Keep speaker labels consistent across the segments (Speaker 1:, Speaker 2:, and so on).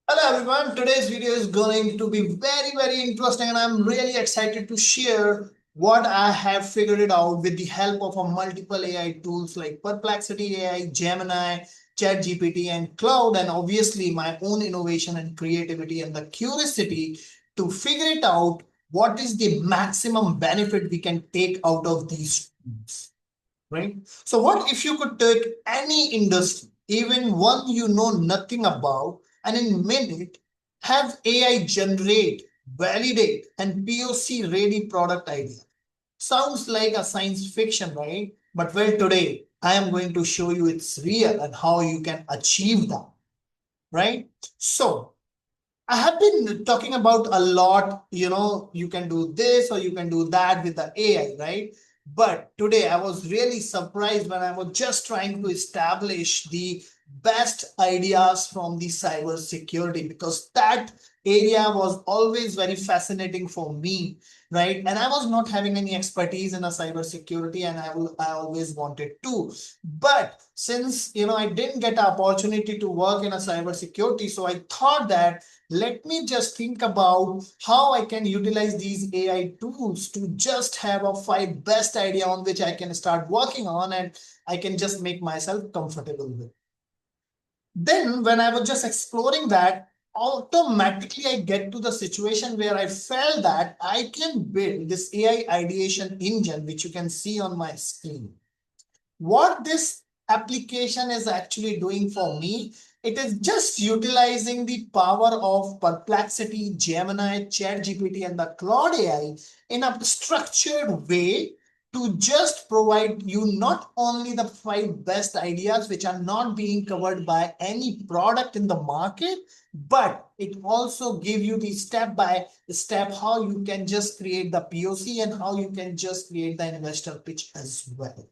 Speaker 1: Hello everyone, today's video is going to be very interesting and I'm really excited to share what I have figured it out with the help of a multiple AI tools like Perplexity AI, Gemini, ChatGPT and Claude, and obviously my own innovation and creativity and the curiosity to figure it out what is the maximum benefit we can take out of these tools, right? So what if you could take any industry, even one you know nothing about, and in minute have AI generate, validate, and POC ready product idea? Sounds like a science fiction, right? But well, today I am going to show you it's real and how you can achieve that, right? So I have been talking about a lot, you can do this or you can do that with the AI, right? But today I was really surprised when I was just trying to establish the best ideas from the cyber security because that area was always very fascinating for me, right? And I was not having any expertise in a cyber security and I always wanted to. But since I didn't get an opportunity to work in a cyber security, so I thought that let me just think about how I can utilize these AI tools to just have a five best idea on which I can start working on and I can just make myself comfortable with. Then when I was just exploring that, automatically I get to the situation where I felt that I can build this AI ideation engine, which you can see on my screen. What this application is actually doing for me, it is just utilizing the power of Perplexity, Gemini, ChatGPT, and the Claude AI in a structured way to just provide you not only the five best ideas which are not being covered by any product in the market, but it also give you the step by step how you can just create the POC and how you can just create the investor pitch as well.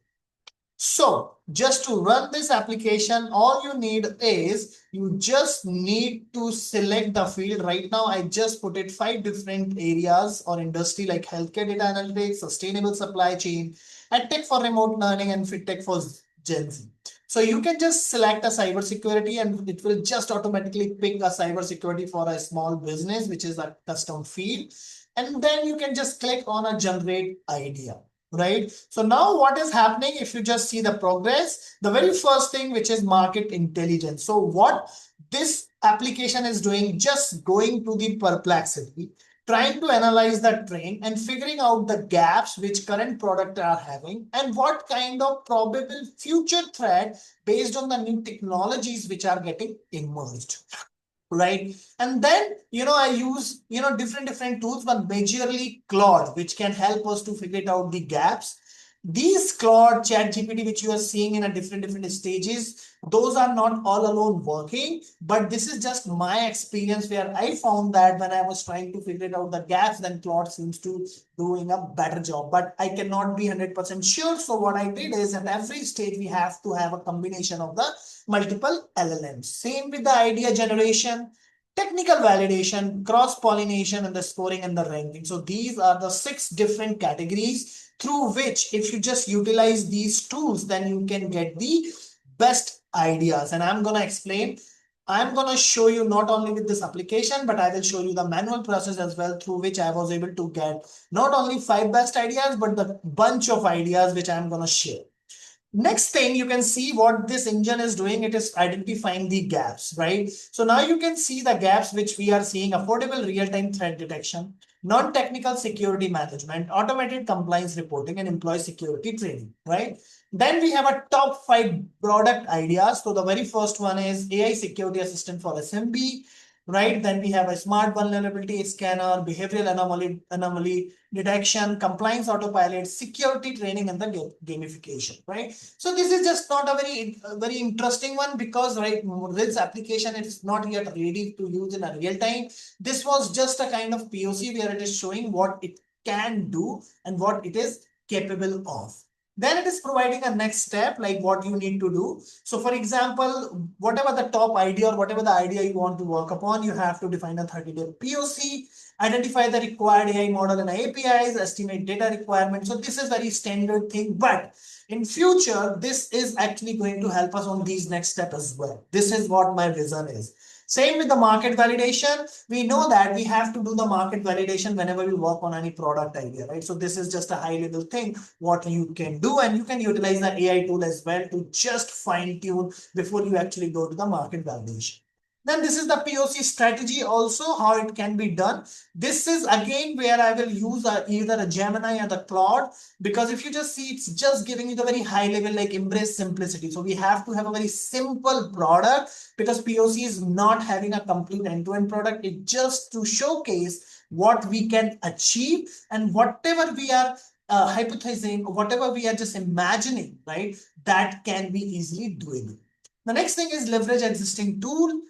Speaker 1: So just to run this application, all you need is you just need to select the field. Right now, I just put it five different areas or industry like healthcare data analytics, sustainable supply chain, and tech for remote learning and fintech for Gen Z. So you can just select a cybersecurity and it will just automatically pick a cybersecurity for a small business, which is a custom field. And then you can just click on a generate idea, right? So now what is happening, if you just see the progress, the very first thing, which is market intelligence. So what this application is doing, just going to the Perplexity, trying to analyze the trend and figuring out the gaps which current product are having and what kind of probable future threat based on the new technologies which are getting emerged, right? And then I use different tools, but majorly Claude, which can help us to figure out the gaps. These Claude, ChatGPT, which you are seeing in a different stages, those are not all alone working, but this is just my experience where I found that when I was trying to figure out the gaps, then Claude seems to doing a better job, but I cannot be 100% sure. So what I did is at every stage we have to have a combination of the multiple LLMs. Same with the idea generation, technical validation, cross-pollination, and the scoring and the ranking. So these are the six different categories through which if you just utilize these tools, then you can get the best ideas. And I'm going to explain. I'm going to show you not only with this application, but I will show you the manual process as well through which I was able to get not only five best ideas, but the bunch of ideas which I'm going to share. Next thing, you can see what this engine is doing. It is identifying the gaps, right? So now you can see the gaps which we are seeing: affordable real-time threat detection, non-technical security management, automated compliance reporting, and employee security training, right? Then we have a top five product ideas. So the very first one is AI security assistant for SMB, right? Then we have a smart vulnerability scanner, behavioral anomaly detection, compliance autopilot, security training, and the gamification, right? So this is just not a very interesting one because right, this application is not yet ready to use in a real time. This was just a kind of POC where it is showing what it can do and what it is capable of. Then it is providing a next step, like what you need to do. So for example, whatever the top idea or whatever the idea you want to work upon, you have to define a 30-day POC, identify the required AI model and APIs, estimate data requirements. So this is very standard thing, but in future, this is actually going to help us on these next steps as well. This is what my vision is. Same with the market validation. We know that we have to do the market validation whenever we work on any product idea, right? So this is just a high level thing, what you can do, and you can utilize the AI tool as well to just fine tune before you actually go to the market validation. Then this is the POC strategy also, how it can be done. This is again where I will use either a Gemini or the Claude, because if you just see, it's just giving you the very high level, like embrace simplicity. So we have to have a very simple product, because POC is not having a complete end-to-end product. It's just to showcase what we can achieve, and whatever we are hypothesizing, whatever we are just imagining, right, that can be easily doable. The next thing is leverage existing tool.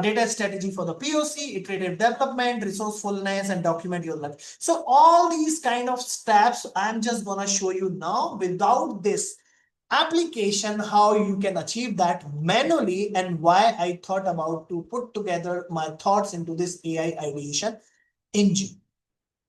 Speaker 1: Data strategy for the POC, iterative development, resourcefulness, and document your life. So all these kind of steps, I'm just gonna show you now without this application, how you can achieve that manually, and why I thought about to put together my thoughts into this AI ideation engine.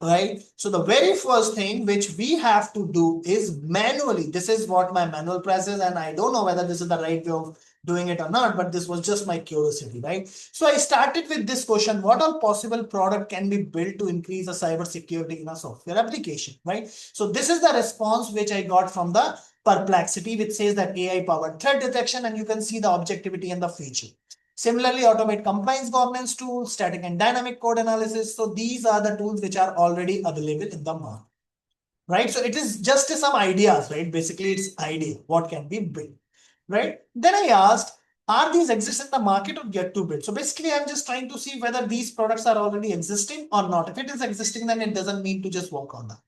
Speaker 1: Right. So the very first thing which we have to do is manually. This is what my manual process, and I don't know whether this is the right way of doing it or not, but this was just my curiosity, right? So I started with this question: what all possible product can be built to increase the cyber security in a software application, right? So this is the response which I got from the Perplexity, which says that AI powered threat detection, and you can see the objectivity and the feature. Similarly, automate compliance governance tools, static and dynamic code analysis. So these are the tools which are already available in the market, right? So it is just some ideas, right? Basically, it's idea, what can be built, right? Then I asked, are these exist in the market or yet to build? So basically, I'm just trying to see whether these products are already existing or not. If it is existing, then it doesn't mean to just work on that.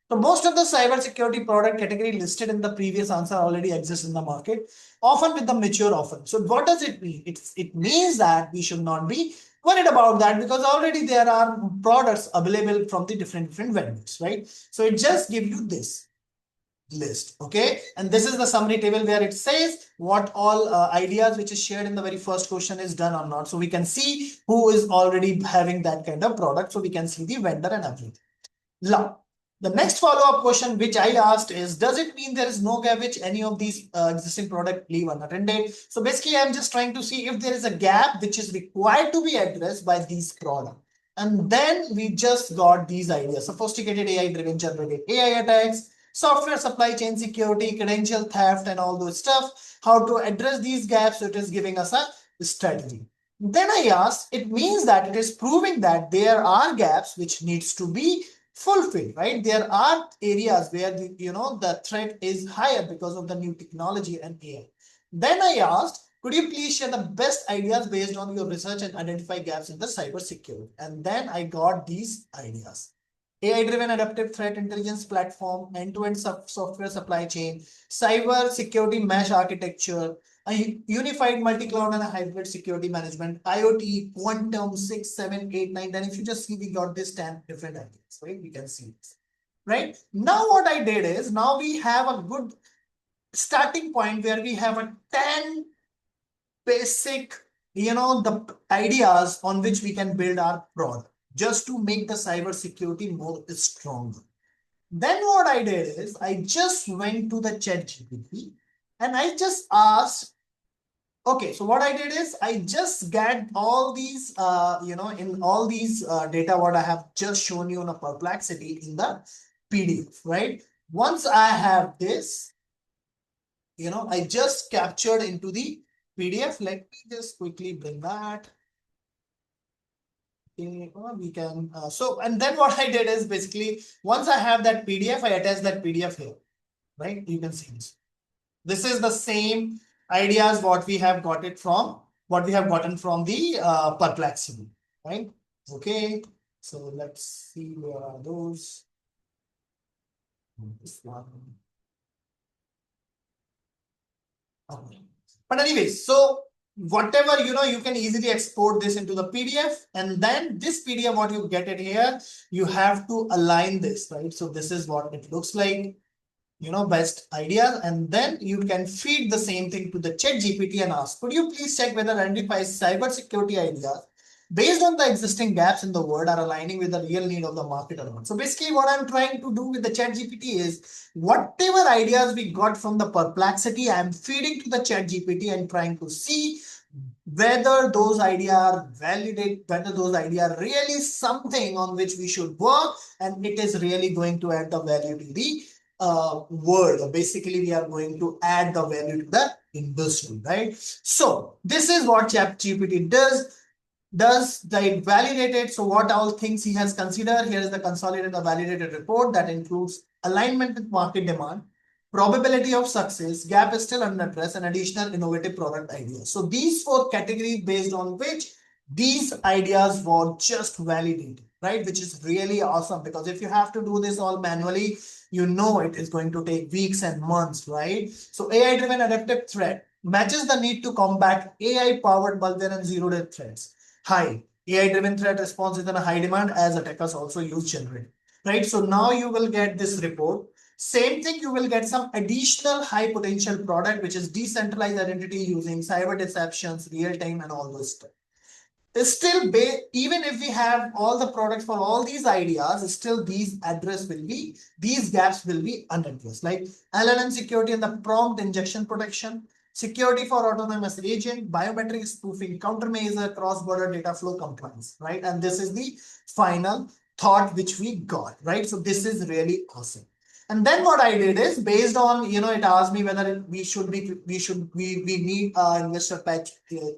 Speaker 1: So most of the cybersecurity product category listed in the previous answer already exists in the market, often with the mature offer. So what does it mean? It means that we should not be worried about that, because already there are products available from the different vendors, right? So it just gives you this list, okay? And this is the summary table where it says what all ideas which is shared in the very first question is done or not. So we can see who is already having that kind of product. So we can see the vendor and everything. Now, the next follow-up question which I asked is, does it mean there is no gap which any of these existing product leave unattended? So basically, I'm just trying to see if there is a gap which is required to be addressed by these products. And then we just got these ideas: sophisticated AI-driven generative AI attacks, software supply chain security, credential theft, and all those stuff. How to address these gaps? So it is giving us a strategy. Then I asked, it means that it is proving that there are gaps which needs to be fulfilled, right? There are areas where the threat is higher because of the new technology and AI. Then I asked, could you please share the best ideas based on your research and identify gaps in the cybersecurity? And then I got these ideas: AI-driven adaptive threat intelligence platform, end-to-end software supply chain, cyber security mesh architecture, a unified multi-cloud and a hybrid security management, IoT, quantum, 6, 7, 8, 9. Then if you just see, we got this 10 different ideas, right? We can see this, right? Now what I did is, now we have a good starting point where we have a 10 basic, the ideas on which we can build our product, just to make the cyber security more stronger. Then what I did is, I just went to the ChatGPT and I just asked, okay, so what I did is, I just get all these, in all these data, what I have just shown you on a Perplexity in the PDF, right? Once I have this, I just captured into the PDF. Let me just quickly bring that. We can, and then what I did is, basically, once I have that PDF, I attach that PDF here, right? You can see this. This is the same ideas what we have gotten from the Perplexity, right? Okay, so let's see, where are those? This one. Okay. But anyways, so whatever, you can easily export this into the PDF, and then this PDF, what you get it here, you have to align this, right? So this is what it looks like, best ideas, and then you can feed the same thing to the ChatGPT and ask, could you please check whether identifies cybersecurity ideas based on the existing gaps in the world are aligning with the real need of the market or not? So basically, what I'm trying to do with the ChatGPT is, whatever ideas we got from the Perplexity, I'm feeding to the ChatGPT and trying to see whether those ideas are validated, whether those ideas are really something on which we should work, and it is really going to add the value to the world. Basically, we are going to add the value to the industry, right? So this is what ChatGPT does the validated. So what all things he has considered? Here is the consolidated validated report that includes alignment with market demand, probability of success, gap is still unaddressed, and additional innovative product ideas. So these four categories based on which these ideas were just validated, right? Which is really awesome, because if you have to do this all manually, you know it is going to take weeks and months, right? So AI driven adaptive threat matches the need to combat AI powered malware and zero-day threats. High AI driven threat response is in a high demand as attackers also use generative, right? So now you will get this report. Same thing, you will get some additional high potential product, which is decentralized identity using cyber deceptions, real time, and all those stuff. Still, even if we have all the products for all these ideas, still these gaps will be unaddressed, like LLM security and the prompt injection protection, security for autonomous agent, biometric spoofing, countermeasure, cross-border data flow compliance, right? And this is the final thought which we got, right? So this is really awesome. And then what I did is, based on, it asked me whether we need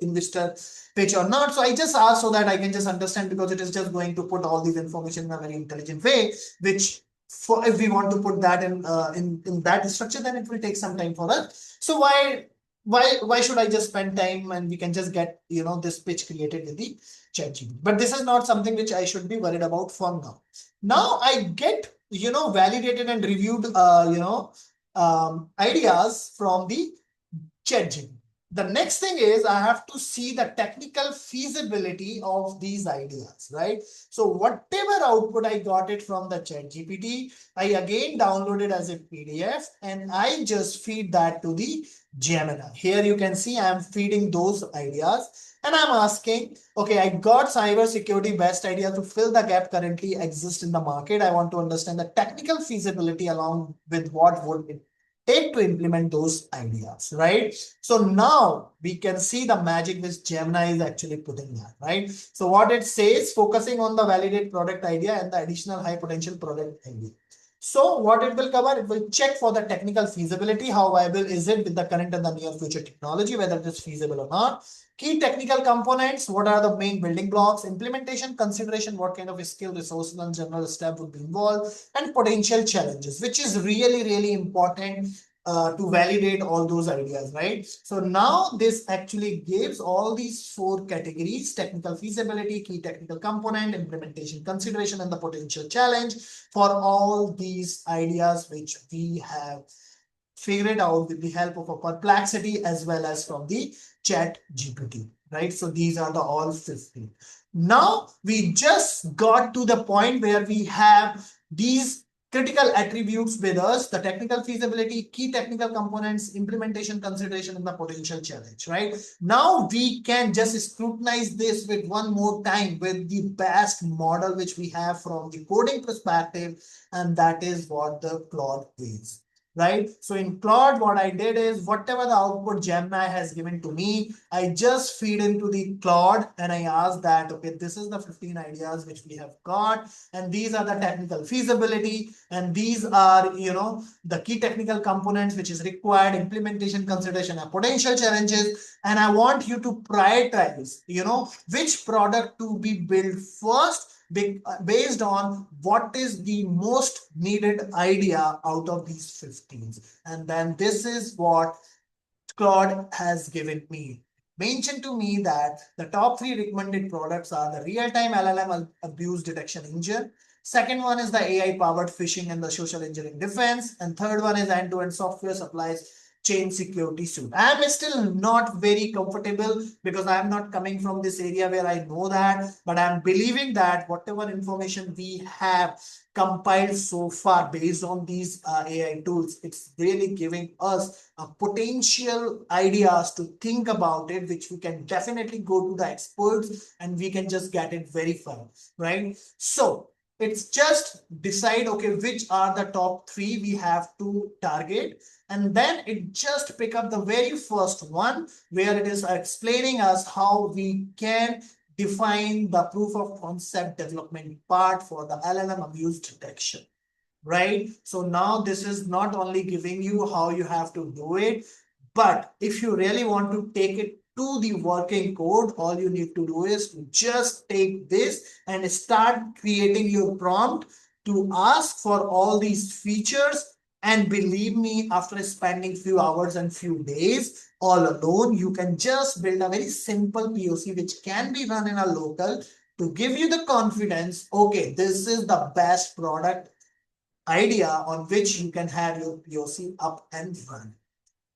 Speaker 1: investor pitch or not. So I just asked so that I can just understand, because it is just going to put all these information in a very intelligent way, which for if we want to put that in that structure, then it will take some time for us. So why should I just spend time, and we can just get this pitch created with the ChatGPT? But this is not something which I should be worried about for now. Now I get validated and reviewed ideas from the ChatGPT. The next thing is I have to see the technical feasibility of these ideas, right? So whatever output I got it from the ChatGPT, I again downloaded as a PDF, and I just feed that to the Gemini. Here you can see I'm feeding those ideas, and I'm asking, okay, I got cybersecurity best idea to fill the gap currently exist in the market. I want to understand the technical feasibility along with what would it take to implement those ideas, right? So now we can see the magic which Gemini is actually putting that, right? So what it says, focusing on the validate product idea and the additional high potential product idea. So what it will cover, it will check for the technical feasibility, how viable is it with the current and the near future technology, whether it is feasible or not. Key technical components, what are the main building blocks, implementation consideration, what kind of skill, resources, and general step would be involved, and potential challenges, which is really, really important to validate all those ideas, right? So now this actually gives all these four categories: technical feasibility, key technical component, implementation consideration, and the potential challenge for all these ideas which we have figured out with the help of a Perplexity as well as from the ChatGPT, right? So these are the all 15. Now we just got to the point where we have these critical attributes with us: the technical feasibility, key technical components, implementation consideration, and the potential challenge, right? Now we can just scrutinize this with one more time with the best model which we have from the coding perspective, and that is what the Claude is. Right? So in Claude, what I did is, whatever the output Gemini has given to me, I just feed into the Claude and I ask that, okay, this is the 15 ideas which we have got, and these are the technical feasibility, and these are, the key technical components which is required, implementation consideration, and potential challenges. And I want you to prioritize, which product to be built first, based on what is the most needed idea out of these 15. And then this is what Claude has given me. Mentioned to me that the top 3 recommended products are the real-time LLM abuse detection engine. Second one is the AI-powered phishing and the social engineering defense. And third one is end-to-end software supplies chain security suite. I am still not very comfortable because I am not coming from this area where I know that, but I am believing that whatever information we have compiled so far based on these AI tools, it's really giving us a potential ideas to think about it, which we can definitely go to the experts and we can just get it verified, right? So It's just decide, okay, which are the top three we have to target. And then it just pick up the very first one where it is explaining us how we can define the proof of concept development part for the LLM abuse detection, right? So now this is not only giving you how you have to do it, but if you really want to take it to the working code, all you need to do is to just take this and start creating your prompt to ask for all these features. And believe me, after spending few hours and few days all alone, you can just build a very simple POC which can be run in a local to give you the confidence, okay, this is the best product idea on which you can have your POC up and running,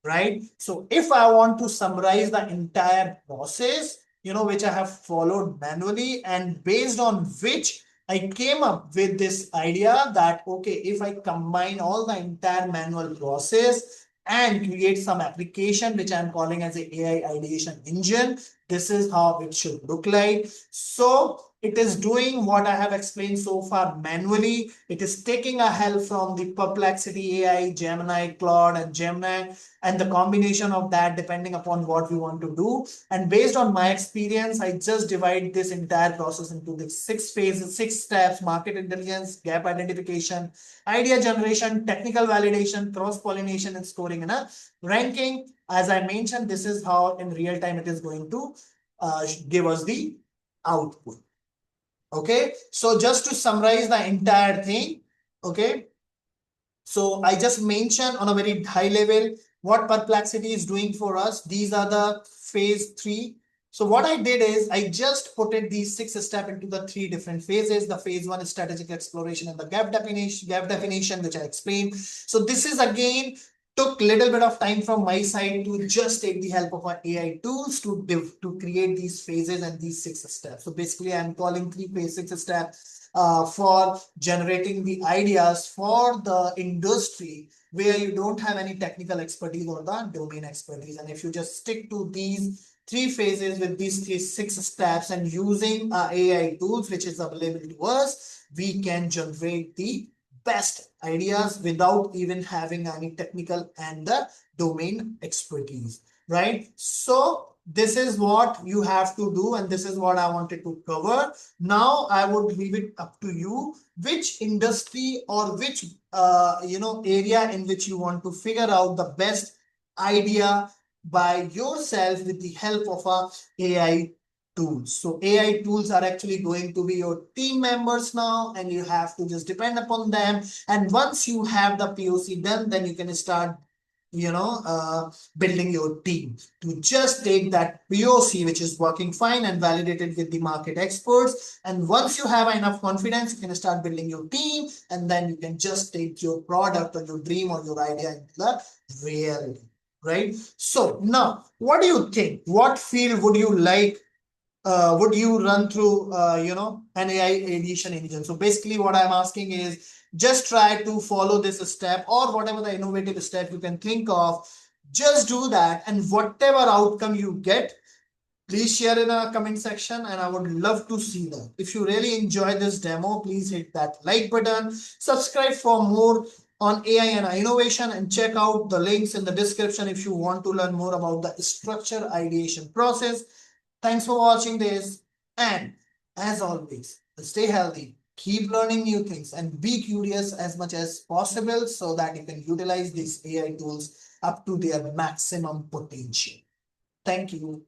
Speaker 1: right? So if I want to summarize the entire process, which I have followed manually and based on which I came up with this idea that, okay, if I combine all the entire manual process and create some application, which I'm calling as a AI Ideation Engine, this is how it should look like. So it is doing what I have explained so far manually. It is taking a help from the Perplexity AI, Gemini, Claude, and Gemini, and the combination of that depending upon what we want to do. And based on my experience, I just divide this entire process into the 6 phases, 6 steps: market intelligence, gap identification, idea generation, technical validation, cross-pollination, and scoring and a ranking. As I mentioned, this is how in real time it is going to give us the output. Okay, so just to summarize the entire thing, okay, so I just mentioned on a very high level what Perplexity is doing for us. These are the phase 3. So what I did is I just put it these 6 steps into the 3 different phases. The phase 1 is strategic exploration and the gap definition, which I explained. So this is again took little bit of time from my side to just take the help of our AI tools to create these phases and these 6 steps. So basically I'm calling 3 phase 6 steps for generating the ideas for the industry where you don't have any technical expertise or the domain expertise. And if you just stick to these 3 phases with these 6 steps and using AI tools which is available to us, we can generate the best ideas without even having any technical and the domain expertise, right? So this is what you have to do and this is what I wanted to cover. Now I would leave it up to you which industry or which area in which you want to figure out the best idea by yourself with the help of a AI tools. So AI tools are actually going to be your team members now, and you have to just depend upon them. And once you have the POC done, then you can start building your team to just take that POC which is working fine and validate it with the market experts. And once you have enough confidence, you can start building your team, and then you can just take your product or your dream or your idea into the reality, right? So now, what do you think? What field would you like? Would you run through an AI Ideation Engine? So basically what I'm asking is just try to follow this step or whatever the innovative step you can think of. Just do that, and whatever outcome you get, please share in a comment section and I would love to see that. If you really enjoy this demo, please hit that like button, subscribe for more on AI and innovation, and check out the links in the description if you want to learn more about the structure ideation process. Thanks for watching this, and as always, stay healthy, keep learning new things, and be curious as much as possible so that you can utilize these AI tools up to their maximum potential. Thank you.